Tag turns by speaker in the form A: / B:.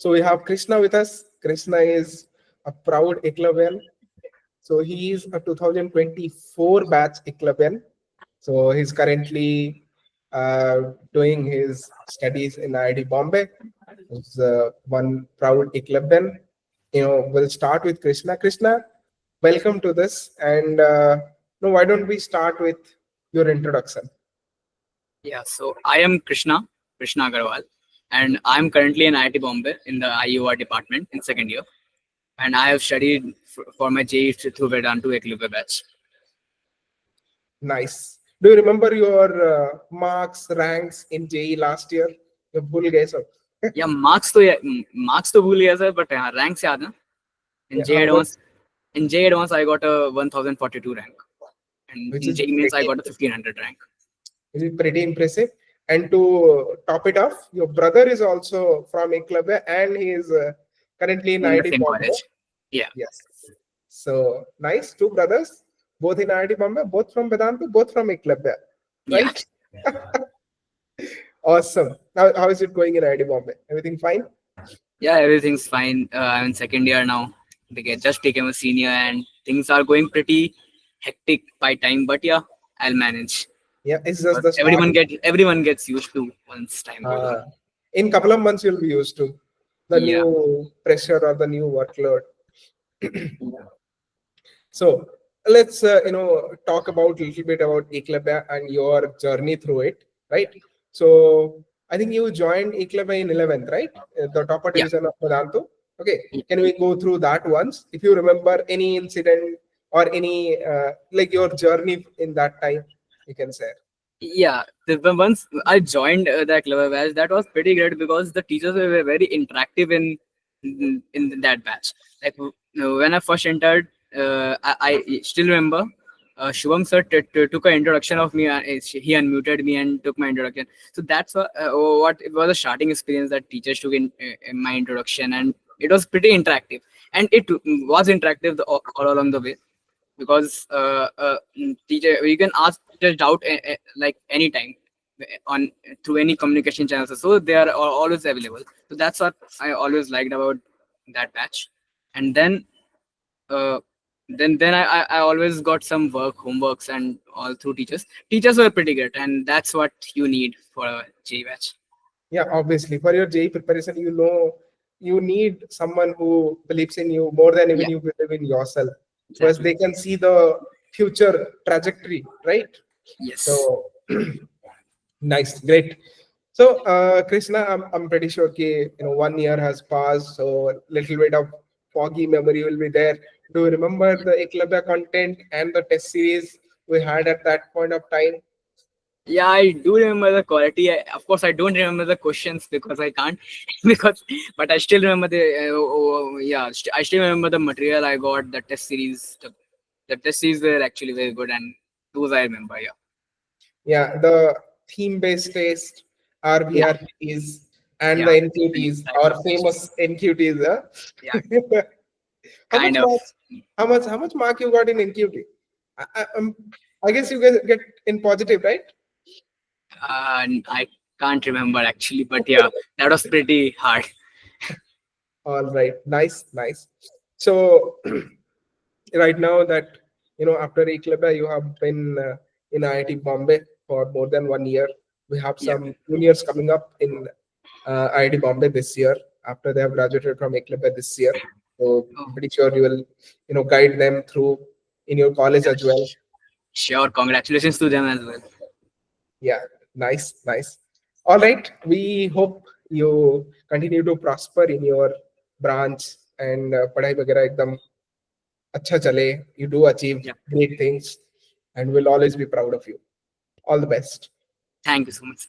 A: So we have Krishna with us. Krishna is a proud Eklavyan. So he is a 2024 batch Eklavyan. So he's currently doing his studies in IIT Bombay. He's one proud Eklavyan. We'll start with Krishna. Krishna, welcome to this. And why don't we start with your introduction?
B: Yeah, so I am Krishna Agarwal, and I'm currently in IIT Bombay in the IUR department in second year, and I have studied for my JEE through Vedantu Eklavya batch.
A: Nice. Do you remember your marks, ranks in JEE last year? You भूल गए सब.
B: Yeah, marks तो भूल गया sir, but ranks याद है. In JEE Advanced, I got a 1042 rank, and in JEE Mains I got a 1500 rank.
A: Which is pretty impressive. And to top it off, your brother is also from Eklavya, and he is currently in IIT Bombay.
B: College. Yeah.
A: Yes. So nice, two brothers, both in IIT Bombay, both from Vedantu, both from Eklavya, right? Yeah. Awesome. How is it going in IIT Bombay? Everything fine?
B: Yeah, everything's fine. I'm in second year now. They just became a senior, and things are going pretty hectic by time. But yeah, I'll manage.
A: Yeah, it's just the
B: start. Everyone gets used to once time goes on.
A: In couple of months, you'll be used to the new pressure or the new workload. So let's talk about a little bit about Eklavya and your journey through it, right? So I think you joined Eklavya in 11th, right? The topper division of Vedantu. Okay, can we go through that once? If you remember any incident or any like your journey in that time, you can share.
B: Yeah, once I joined the Eklavya batch, that was pretty great because the teachers were very interactive in that batch. Like when I first entered, I still remember Shubham sir took an introduction of me. He unmuted me and took my introduction. So that's what it was, a starting experience that teachers took in my introduction, and it was pretty interactive. And it was interactive all along the way, because teacher, you can ask teachers doubt like anytime on through any communication channels, so they are always available. So that's what I always liked about that batch. And then I always got some homeworks and all through teachers were pretty good, and that's what you need for a JEE batch.
A: Yeah, obviously for your JEE preparation, you need someone who believes in you more than even you believe in yourself, because they can see the future trajectory, right?
B: Yes.
A: So nice, great. So Krishna, I'm pretty sure 1 year has passed, so a little bit of foggy memory will be there. Do you remember the Eklavya content and the test series we had at that point of time?
B: Yeah, I do remember the quality. Of course, I don't remember the questions because I can't. But I still remember I still remember the material I got. The test series, the test series were actually very good, and those I remember. Yeah.
A: Yeah, the theme-based test, RVRTs, and the NQTs, our famous NQTs.
B: Yeah.
A: How much mark you got in NQT? I guess you get in positive, right?
B: I can't remember actually, but yeah, that was pretty hard.
A: All right, nice. So right now that after Eklavya, you have been in IIT Bombay for more than 1 year. We have some juniors coming up in IIT Bombay this year after they have graduated from Eklavya this year. So I'm pretty sure you will guide them through in your college as well.
B: Sure, congratulations to them as well.
A: Yeah, nice. All right, we hope you continue to prosper in your branch and padhai वगैरह एकदम अच्छा चले. You do achieve great things, and we'll always be proud of you. All the best.
B: Thank you so much.